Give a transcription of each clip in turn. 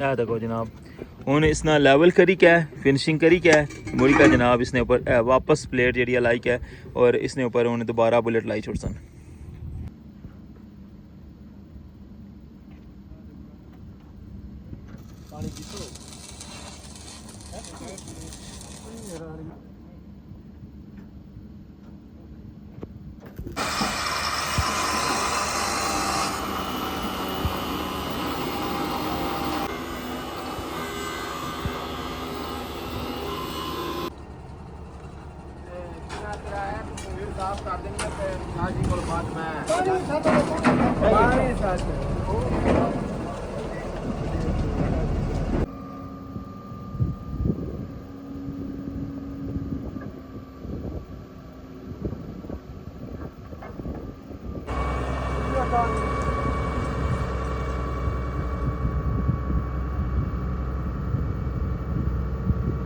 देखो जनाब हूँ इसना लेवल करी क्या है, फिनिशिंग करी क्या है, मुड़ी का जनाब इसने ऊपर वापस प्लेट जी लाई क्या है और इसने ऊपर उन्हें दोबारा बुलेट लाई छोड़ सन।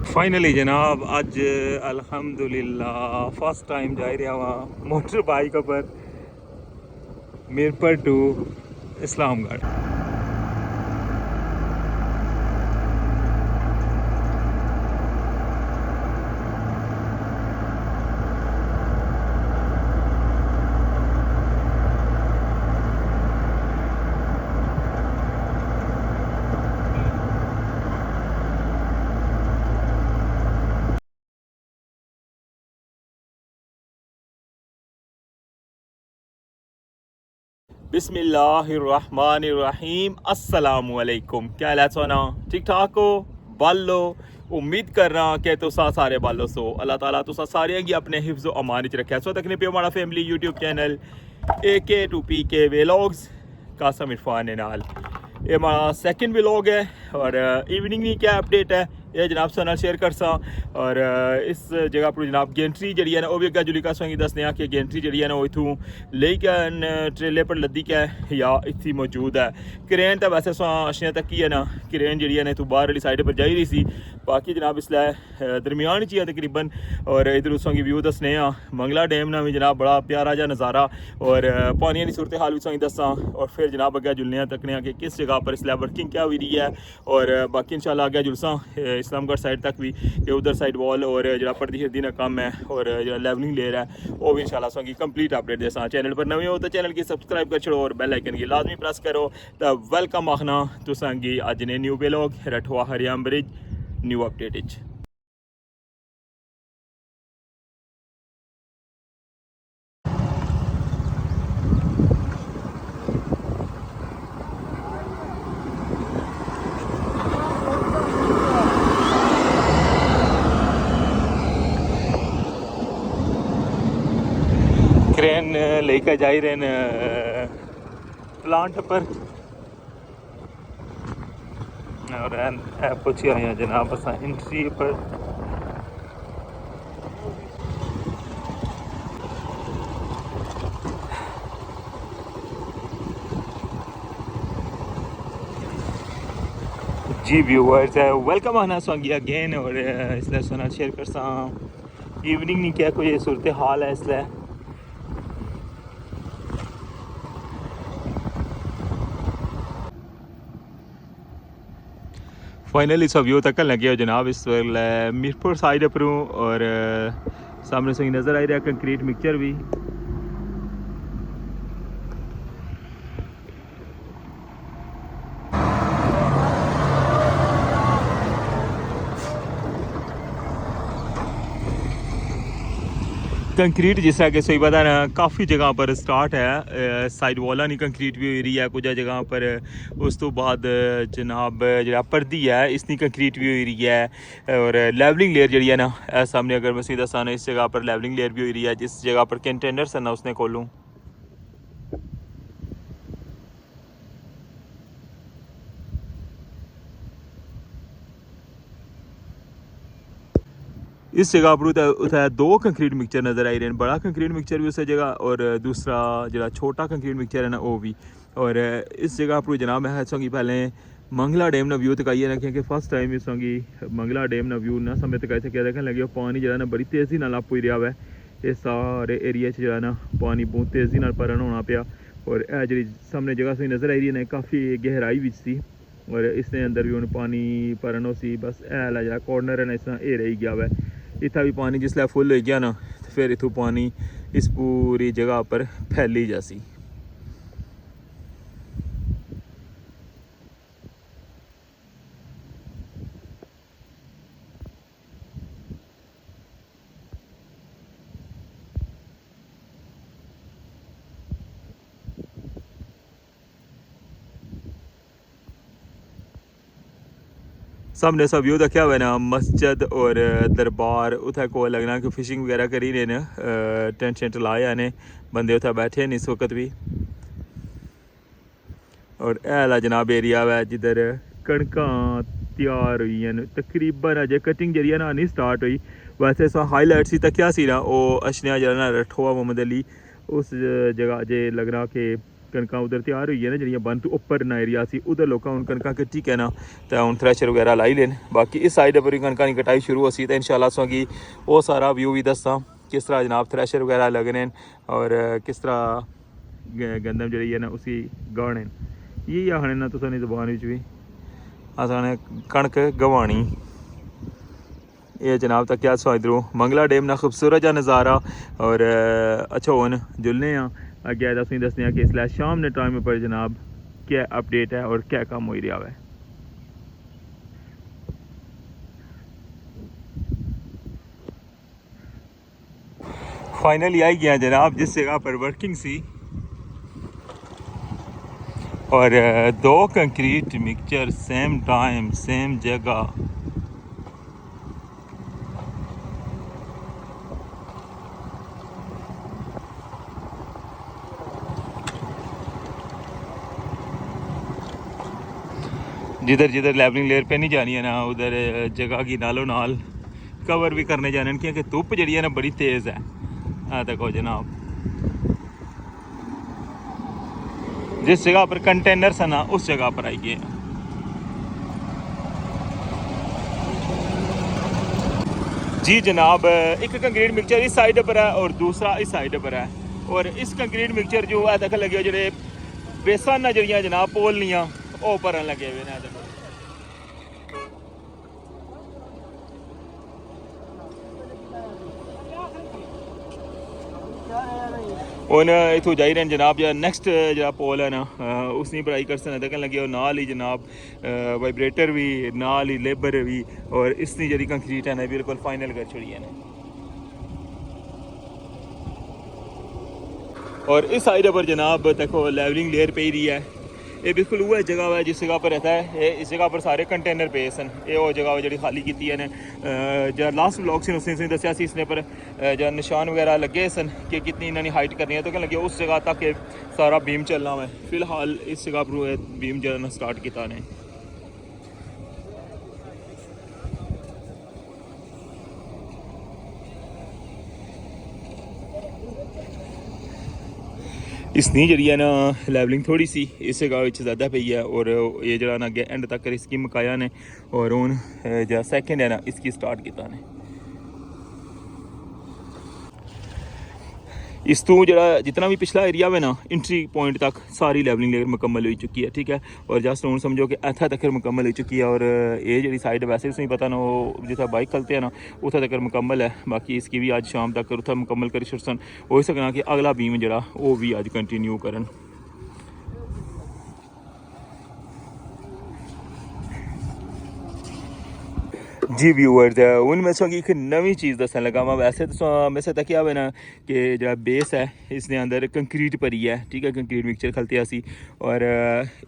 फाइनली जनाब अज अल्हम्दुलिल्लाह फर्स्ट टाइम जा रहा वहाँ मोटर बाइक पर मीरपुर टू इस्लामगढ़। बिस्मिल्लाहिर्रहमानिर्रहीम अस्सलामुअलैकुम। क्या हाल है सोना, ठीक ठाक हो बालो? उम्मीद कर रहा कि तुसा सारे बालो सो अल्लाह ताला तुसा सारे की अपने हिफ्ज़ व अमान च रखे। सो तकने पे हमारा family YouTube channel AK2PK vlogs Qasim Irfan नाल ये हमारा सेकंड व्लॉग है और इवनिंग की क्या अपडेट है ये जनाब से शेयर कर सा। और इस जगह पर जनाब गेंट्री जी है ना वह भी अगर जुली कासों दसने कि गेंट्री जी है ना वो इतों ले ट्रेले पर लद्दी क्या है या इतनी मौजूद है। क्रेन तो वैसे अशिया तक ही है ना, क्रेन जी है ना इतों बाहर वाली साइड पर जाई रही सी, बाकी जनाब इसलिए दरमियान च है तकरीबन। और इधर उस की व्यू दसने मंगला डैम ना भी जनाब बड़ा प्यारा जहा नज़ारा और पानी की सूरत हाल भी दसा। और फिर जनाब अगर जुलने तकने कि किस जगह पर इसलिए वर्किंग क्या हुई रही है और बाकी इंशाल्लाह अगर जुलसा इस्लामगढ़ साइड तक भी कि उधर साइड वॉल और जो पर्दी हिरदी ना कम है और जो लेवलिंग लेयर है वो भी इंशाल्लाह सो कंप्लीट अपडेट देसा। चैनल पर नवे हो तो चैनल की सब्सक्राइब कर छोड़ो और बेल आइकन की लाजमी प्रेस करो। तो वेलकम आखना तुसांगी अज ने न्यू व्लॉग रठवा हरियाम ब्रिज न्यू अपडेट। क्रेन लेकर जा रहे हैं प्लांट पर और पहुंची हुई हैं जनाब अस एंट्री पर। जी व्यूअर्स वेलकम आना स्वांगी अगेन और इसलिए सोना शेयर कर सा इवनिंग नहीं क्या कोई सूरत हाल है इसलिए फाइनली सब व्यू तक लगे हो जनाब इस वेले मीरपुर साइड पर हूँ और सामने से नज़र आ रहा कंक्रीट मिक्सचर भी। कंक्रीट जिस तरह के सही पता ना काफ़ी जगह पर स्टार्ट है, साइड वाला नहीं कंक्रीट भी हो रही है कुछ जगह पर। उस तो बाद जनाब जो पर्दी है इसकी कंक्रीट भी हो रही है और लेवलिंग लेयर जी है ना सामने अगर मैं सीधा साना इस जगह पर लेवलिंग लेयर भी हो रही है जिस जगह पर कंटेनर्स है ना उसने खोलूँ। इस जगह पर दो कंक्रीट मिक्सचर नज़र आई रहे हैं, बड़ा कंक्रीट मिक्सचर भी उस जगह और दूसरा जो छोटा कंक्रीट मिक्सचर है ना वो भी। और इस जगह पर जनाब मैं सोंगी पहले मंगला डैम ना व्यू तकाई है ना क्योंकि फर्स्ट टाइम इस सोंगी मंगला डैम ना व्यू ना समय तक ऐसे क्या देखने लगे पानी जो है ना बड़ी तेज़ी नाल आप रहा है इस सारे एरिया जो है ना पानी बहुत तेज़ी नाल भरन होना पाया। और जी सामने जगह सही नज़र आई रही है ना काफ़ी गहराई भी सी और इसने अंदर भी हुण पानी भरन हो सी बस ऐला जेह्ड़ा कॉर्नर है ना इस एह् रेही गया हुआ इत्थै भी पानी जिसलै फुल होई गया ना ते फिर इत्थूं पानी इस पूरी जगह पर फैली जासी। सामने सब व्यू देखा हुआ ना मस्जिद और दरबार उत्थे कोल लगना कि फिशिंग वगैरह करी रहे न टेंट शेंट लाए ने बंदे उत्थे बैठे न इस वक्त भी। और ऐला जनाब एरिया है जिधर कणकां तैयार हुई हैं तकरीबन अजे कटिंग जी ना नहीं स्टार्ट हुई। वैसे सो हाईलाइट्स ही तकिया सी ना वो अशनिया जरा ना रठोआ मोहम्मद अली उस जगह जे लगना कि कणकां उधर तैयार हुई है ना जिहड़ियां बंद उपर ना एरिया सी उधर लोकां हुण कणकां कट्टी के ना ते हुण थ्रैशर वगैरह लाई लेन। बाकी इस साइड पर भी कणकां दी कटाई शुरू होसी ते इंशाल्लाह असांगी वो सारा व्यू भी दस्सां किस तरह जनाब थ्रैशर वगैरह लगने और किस तरह गंदम जी है ना उसी गाने यही आखने ना तुसें जबान विच भी असां कणक गवानी। ये जनाब तक क्या सो इधरों मंगला डैम ना खूबसूरत जा नज़ारा और अच्छा हुन जुलने अगे तुसें दसने कि इसलै शाम ने टाइम पर जनाब क्या अपडेट है और क्या कम हो रहा है। फाइनली आई गया जनाब जिस जगह पर वर्किंग सी और 2 concrete mixture same time same जगह। जिधर जिधर लेवलिंग लेयर पे नहीं जानी है ना उधर जगह की नालों नाल कवर भी करने जाने क्योंकि धुप जी है ना बड़ी तेज़ है। देखो जनाब जिस जगह पर कंटेनर्स है ना उस जगह पर आई गए। जी जनाब एक कंक्रीट मिक्सचर इस साइड पर है और दूसरा इस साइड पर है और इस कंक्रीट मिक्सचर जो है देख लगे जो बेसन जड़ियाँ जनाब पोलनियाँ वो भरन लगे हुए हैं। हूँ इतों जाई रहे जनाब जो नैक्सट जो पोल है ना उसकी भराई कर सकते देखने लगे और नाल ही जनाब वाइब्रेटर भी नाल ही लेबर भी और इसकी जी कंक्रीट है ना बिल्कुल फाइनल कर छोड़ी है। और इस साइड पर जनाब देखो लेवलिंग लेयर पे रही है ये बिल्कुल वह जगह है जिस जगह पर रहता है इस जगह पर सारे कंटेनर पे सन ये वो जगह जी खाली की है जो लास्ट ब्लॉक से उसने दसिया इसने पर जो निशान वगैरह लगे सन कि कितनी इन्होंने हाइट करनी है तो क्या लगे उस जगह तक सारा बीम चलना है। फिलहाल इस जगह पर बीम जो स्टार्ट किया ने। इसनी जी है ना लेवलिंग थोड़ी सी इस जगह ज़्यादा पई है और ये जरा ना अगे एंड तक इसकी मुकाया ने और हूँ जो सैकेंड है ना इसकी स्टार्ट किया ने। इस तो जरा जितना भी पिछला एरिया है ना इंट्री पॉइंट तक सारी लेवलिंग लेयर मुकम्मल हो चुकी है ठीक है और जस्ट हूँ समझो कि इतना तक मुकम्मल हो चुकी है और ये जी साइड वैसे तुम पता ना वो जितना बाइक खलते हैं ना उतना तक मुकम्मल है। बाकी इसकी भी अज शाम तक उत्थै मुकम्मल करी छुड़सन हो सकना कि अगला बीम जरा वो भी अज कंटिन्यू करन। जी व्यूअर्स हूँ मैं तुसेंगी एक नवी चीज़ दसन लगा मैं वैसे तो वैसे तक क्या हुआ ना कि जो बेस है इसने अंदर कंक्रीट भरी है ठीक है कंक्रीट मिक्सचर खलते सी और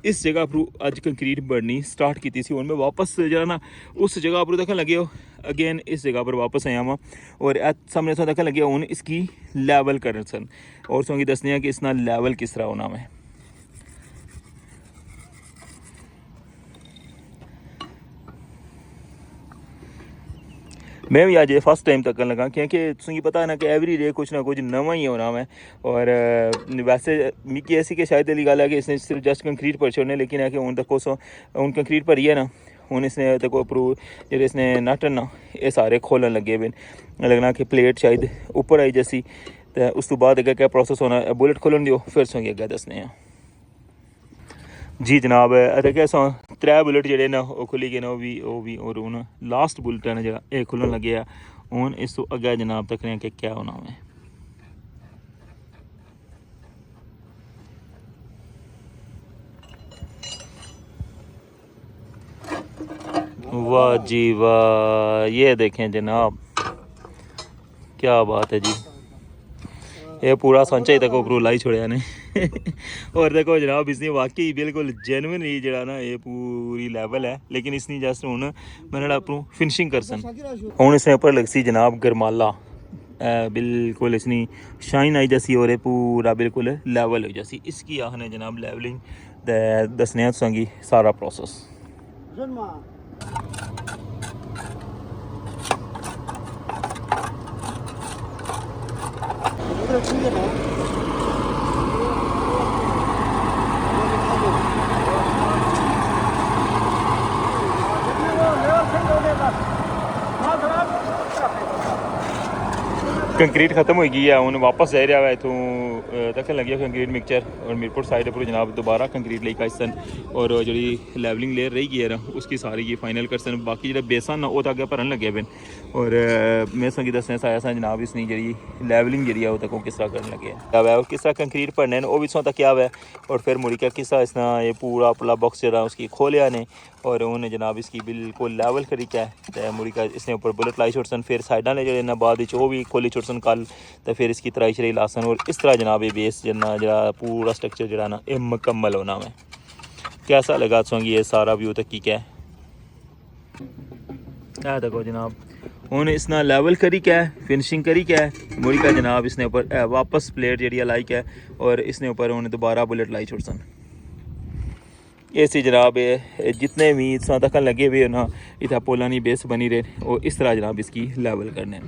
इस जगह पर अज कंक्रीट बढ़नी स्टार्ट की सी। हूँ मैं वापस जरा ना उस जगह पर देखने लगे हो अगेन इस जगह पर वापस आया वहाँ और सामने तो देखने लगे हूँ इसकी लैवल कर सन और तुसेंगी दसने कि इसना लैवल किस तरह होना है। मैं भी आज फर्स्ट टाइम तक लगा क्योंकि तुझे पता है ना कि एवरी डे कुछ ना कुछ नवा ही होना है और वैसे मिगी ऐसी कि शायद अली गल है कि इसने सिर्फ जस्ट कंक्रीट पर छोड़ने लेकिन है कि हूँ तक हूँ कंक्रीट भरी है ना हूँ इसने तक अप्रूव जो इसने नट ना ये सारे खोलन लगे हुए लगना कि प्लेट शायद ऊपर आई जैसी तो उस तो बाद अगर क्या प्रोसेस होना बुलेट खोलन दियो फिर तुझे अगर दसने। जी जनाब अते क्या सो 3 बुलेट जेह्ड़े न ओह् खुली गए न ओह् भी और हून लास्ट बुलेट है जेह्ड़ा एह् खुल्लन लगे आ हून इस तो अग्गें जनाब तकने कि क्या होना है। वाह जी वाह, ये देखें जनाब क्या बात है जी, ये पूरा संचा ही तक उपरू लाई छोड़िया ने और देखो जनाब इसने वाकई बिल्कुल जेन्युइन ही जरा ना ये पूरी लेवल है, लेकिन इसने जस्ट हूँ मैंने अपनू फिनिशिंग कर सन हूँ इसने ऊपर लगसी जनाब गरमाला बिल्कुल इसनी शाइन आई जैसी और पूरा बिल्कुल लेवल हो जैसी इसकी आखने जनाब लेवलिंग दसने तुसेंगी सारा प्रोसेस। कंक्रीट खत्म हो गई है हूँ वापस जा रहा है इतों तक लगी कंक्रीट मिक्सचर और मीरपुर साइड पर जनाब दोबारा कंक्रीट लेकर सन और जी लेवलिंग लेयर रही गई है उसकी सारी की फाइनल कर सन बाकी जो बेसन वो तो अगे भरन लगे पे और मैं संगी दसने आया सा जनाब इसनी जी लेवलिंग जी है वो तक किस तरह करने लगे है और किस तरह कंक्रीट भरने वो भी सौ तक क्या है और फिर मुड़ी क्या किस तरह इसना ये पूरा अपना बॉक्स जरा उसकी खोलिया ने और उन्हें जनाब इसकी बिल्कुल लेवल करी क्या है मुड़ी का इसने ऊपर बुलेट लाई छोड़सन फिर साइडा ने जो बाद वो भी खोली छोड़सन कल तो फिर इसकी तराई शराई लासन और इस तरह जनाब ये बेस जना जरा पूरा स्ट्रक्चर जरा ना ये मुकम्मल होना है। कैसा लगा सोंगी ये सारा व्यू तक की क्या है देखो जनाब हूँ इसना लेवल करी क्या है फिनिशिंग करी क्या है मुड़ी का जनाब इसने ऊपर वापस प्लेट जी लाई क्या है और इसने ऊपर उन्हें दोबारा बुलेट लाई छोड़सन ऐसी जनाब जितने भी इस तक लगे हुए ना इतना पोलानी बेस बनी रहे और इस तरह जनाब इसकी लेवल करने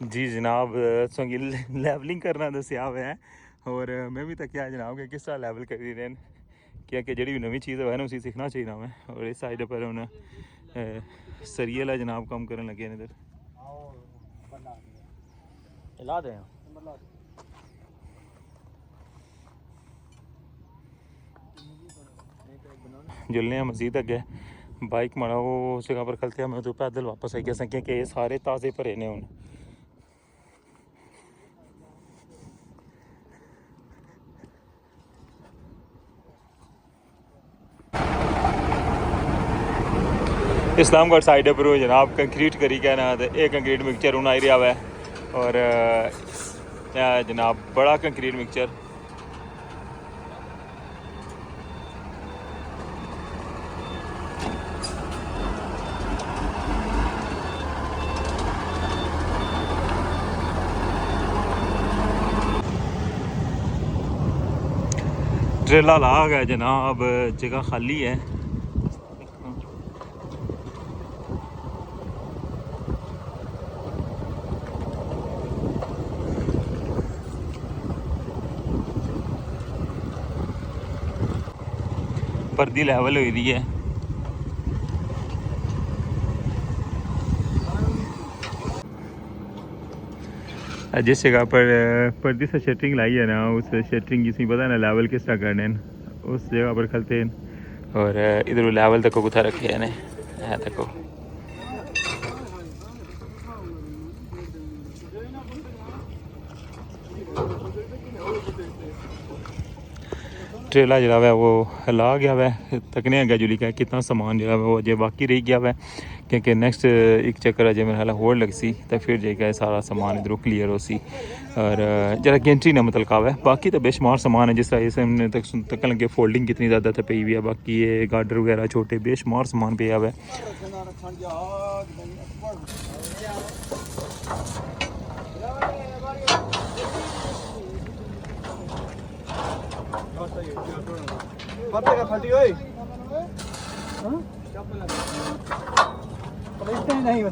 जी जनाब संगी लेवलिंग करना दसिया हुआ है और मैं भी तक क्या जनाब कि किस तरह लेवल करी रहे क्या कि जी नवी चीज़ है ना उसी सीखना चाहिए हमें और इस साइड पर उन्हें सरिये ला जनाब काम करने लगे इधर ला दें जुलने मजीद अगे बाइक माड़ा वो उस जगह पर खलते मैं तो पैदल वापस आई गया कि ये सारे ताज़े भरे ने हूँ इस्लामगढ़ साइड पर जनाब कंक्रीट करी गया ना तो ये कंक्रीट मिक्सचर हूँ आई रहा है और जनाब बड़ा कंक्रीट मिक्सचर ट्रेला ला गया जनाब जगह खाली है पर्दी लेवल हुई दी है जिस जगह पर पर्दी से शटरिंग लाई है ना उस शटरिंग जिसमें पता है ना लेवल किस तरह करने उस जगह पर खलते हैं और इधर लेवल तक कुथा रखे हैं देखो ट्रेला जरा है वो ला गया है तकने अगर जुली का कितना सामान जरा वो अजय बाकी रह गया है क्योंकि नेक्स्ट एक चक्कर अजय मेरे हाल होर लग सी तो फिर जाएगा सारा सामान इधरों क्लियर हो सी और जरा गेंट्री ना मतलब है बाकी तो बेशुमार सामान है जिस तरह इस हमने तक लगे फोल्डिंग कितनी ज़्यादा तो पी हुई है बाकी ये गार्डर वगैरह छोटे बेशुमार सामान पे हुआ है फटी हुई नहीं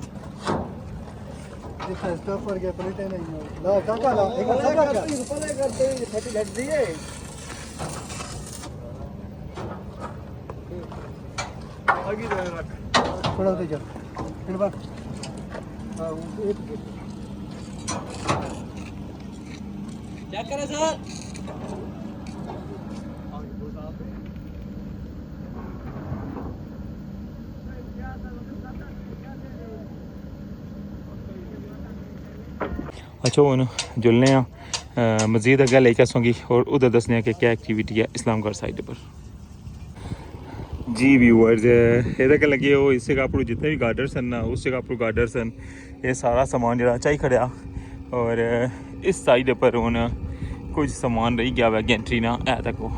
स्टॉप कर गया पलटे नहीं ला काका ला एक काका पले करते फटी घट दिए आगे रख थोड़ा उधर चल फिर बात हां एक क्या करे सर अच्छा हूँ जुलने मजीद अगर लेके आसूँगी और उधर दसने कि क्या एक्टिविटी है इस्लामगढ़ साइड पर। जी व्यूअर्स ये तक लगे हो इस जगह पर जितने भी गार्डर्स हैं ना उस जगह पर गार्डर्स हैं ये सारा सामान जरा चाहिए खड़ा और इस साइड पर हूँ कुछ सामान रही गया हुआ गेंट्री ना ऐ तक वो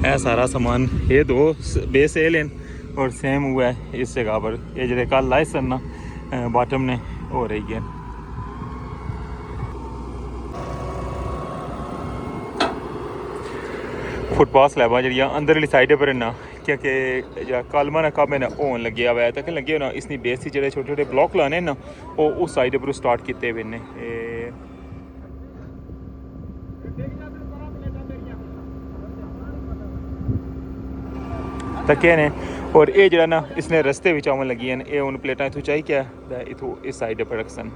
है सारा सामान ये दो बेस सेल हैं और सेम हुआ है इस जगह पर ये जो कल लाए सन ना बॉटम ने हो रही है। फुटपाथ स्लैबां जड़ियां अंदर वाली साइड पर ना क्योंकि कालमा ना कम ना होन लगे हुआ है तक लगे ना इसकी बेस से जो छोटे छोटे ब्लॉक लाने ना वो उस साइड पर स्टार्ट किए हुए ने तके ने और ये जरा ना इसने रस्ते भी आवन लगी हैं ये हूँ प्लेटा इतों चाहिए क्या इतों इस साइड पर रखसन।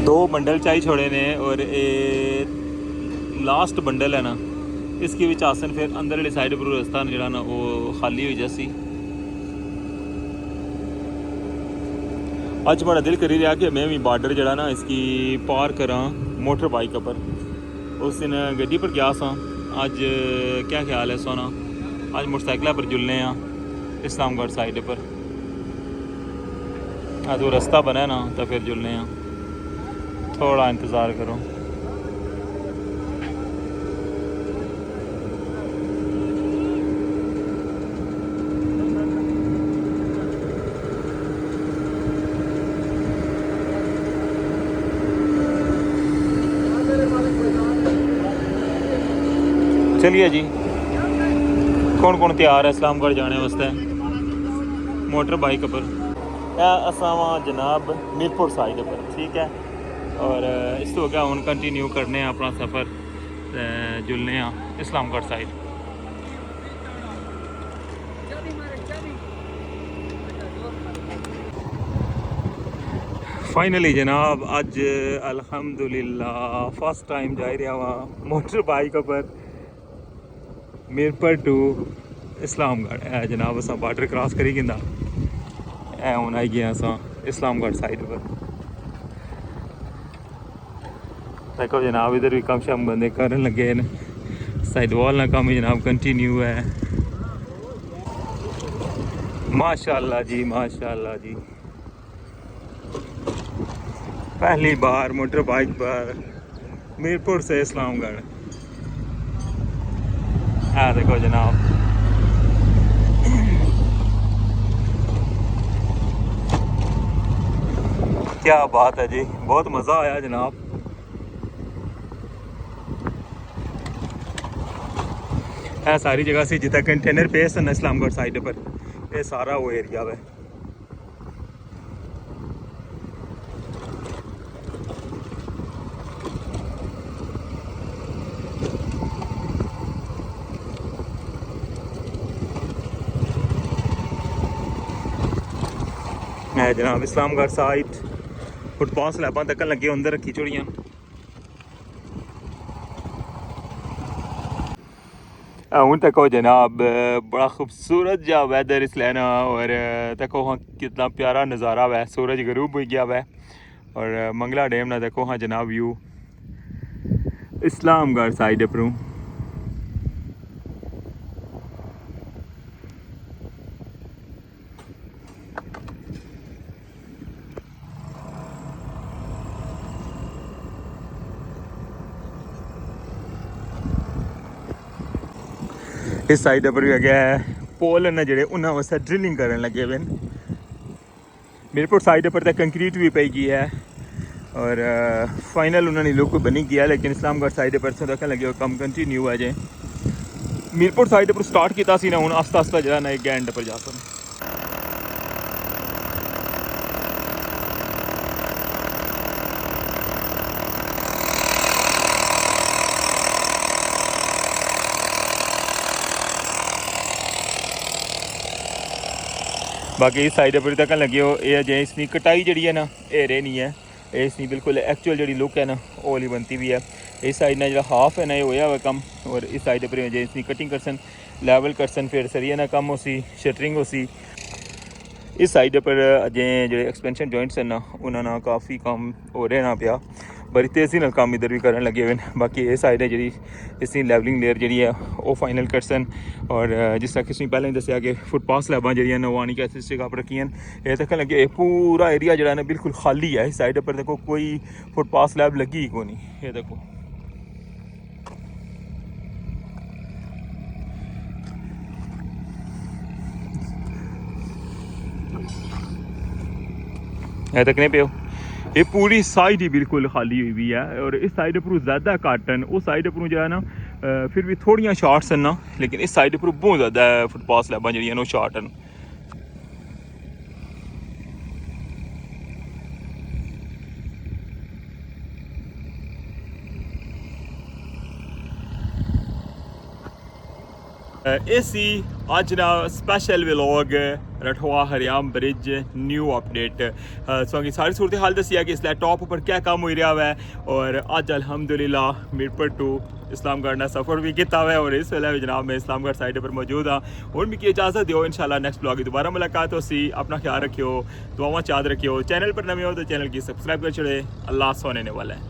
दो बंडल चाहिए छोड़े ने और ये लास्ट बंडल है ना इसके विच आसन फिर अंदर वाली साइड पर रास्ता जरा ना वो खाली हो जैसी। अज बड़ा दिल करी रहा कि मैं भी बॉर्डर जरा ना इसकी पार करा मोटर बाइक पर उस दिन गड्डी पर गया सा अज क्या ख्याल है सोना अज मोटरसाइकिल पर जुलने इस्लामगढ़ साइड पर आज वो रास्ता बना ना तो फिर जुलने थोड़ा इंतज़ार करो। चलिए जी कौन कौन तैयार है इस्लामगढ़ जाने वास्ते मोटर बाइक पर असावा जनाब मीरपुर साइड पर ठीक है और इस तो क्या हम कंटिन्यू करने अपना सफ़र जुलने इस्लामगढ़ साइड। फाइनली जनाब अज अल्हम्दुलिल्लाह फर्स्ट टाइम जा रहा वहाँ मोटर बाइक पर मीरपुर टू इस्लामगढ़ जनाब अस बॉर्डर क्रॉस करी गिंदा हूँ आई गए अस इस्लामगढ़ साइड पर देखो जनाब इधर भी कम शम बंदे करन लगे न साइड वॉल ना कम जनाब कंटिन्यू है माशाल्लाह जी माशाल्लाह जी। पहली बार मोटर बाइक पर मीरपुर से इस्लामगढ़ देखो जनाब क्या बात है जी बहुत मज़ा आया जनाब। है सारी जगह से जितना कंटेनर पेस है इस्लामगढ़ साइड पर ये सारा वो एरिया है। जनाब इस्लामगढ़ साइड फुटपाथ स्लैबां तक लगे अंदर रखी छोड़ियां हूँ तको जनाब बड़ा खूबसूरत जा वैदर इस लेना और तको हाँ कितना प्यारा नज़ारा है सूरज गरूब हो गया है और मंगला डैम ना देखो हाँ जनाब व्यू इस्लामगढ़ साइड पर इस साइड पर भी है पोल ने जेह्ड़े उन्होंने वास्ते ड्रिलिंग करन लगे हुए मीरपुर साइड पर तो कंक्रीट भी पई गई है और फाइनल उन्होंने लुक बनी गया, लेकिन इस्लामगढ़ साइड पर से रखने लगे कम कंटिन्यू है जे मीरपुर साइड पर स्टार्ट किया सी ना हुण आस्ता आस्ता जो ना एक एंड पर जा सकते। बाकी इस साइड पर तक लगे हो ये अजें इसकी कटाई जी है ना ये रही नहीं है, इसकी बिल्कुल एक्चुअल जी लुक है ना वो वाली बनती भी है। इस साइड ने जो हाफ है ना ये होया हुआ कम, और इस साइड पर अजें इसकी कटिंग करसन लैवल करसन फिर सरिया ना कम हो सी शटरिंग हो सी। इस साइड पर अजें जो एक्सपेंशन जॉइंट्स हैं ना उन्होंने काफ़ी काम हो रहे ना पिया, बड़ी तेज़ी नाल काम इधर भी करन लगे हुए हैं। बाकी ये साइड है जी इसकी लैवलिंग लेयर जी है वो फाइनल करसन, और जिस तरह किसी पहले ही दसिया कि फुटपाथ स्लैबां जी नवानी कैसे आप रखी ये तक लगे पूरा एरिया जो ना बिल्कुल खाली है। इस साइड पर देखो कोई फुटपाथ स्लैब लगी ही को नहीं, ये देखो ये तक नहीं पे ये पूरी साइड ही बिल्कुल खाली हुई है। और इस साइड पर ज़्यादा काटन उस साइड पर जो है ना फिर भी थोड़ियां शार्ट्स हैं ना, लेकिन इस साइड पर बहुत ज़्यादा फुटपाथ स्लैबां जी शार्ट हैं। सी अज ना स्पेशल व्लॉग रठवा हरियाम ब्रिज न्यू अपडेट सो की सारी सूरत हाल दसी है कि इसलिए टॉप पर क्या काम हो रहा है। और अज अल्हम्दुलिल्लाह मीरपुर टू इस्लामगढ़ ने सफ़र भी किया हुआ है और इस वेले भी जनाब मैं इस्लामगढ़ साइड पर मौजूद हाँ। और मिगी इजाज़त दो इंशाल्लाह नेक्स्ट ब्लॉग की दोबारा मुलाकात हो सी। अपना ख्याल रखियो, दुआवां याद रखियो, चैनल पर नवे हो तो चैनल की सब्सक्राइब कर छोड़े। अल्लाह सोने वाला है।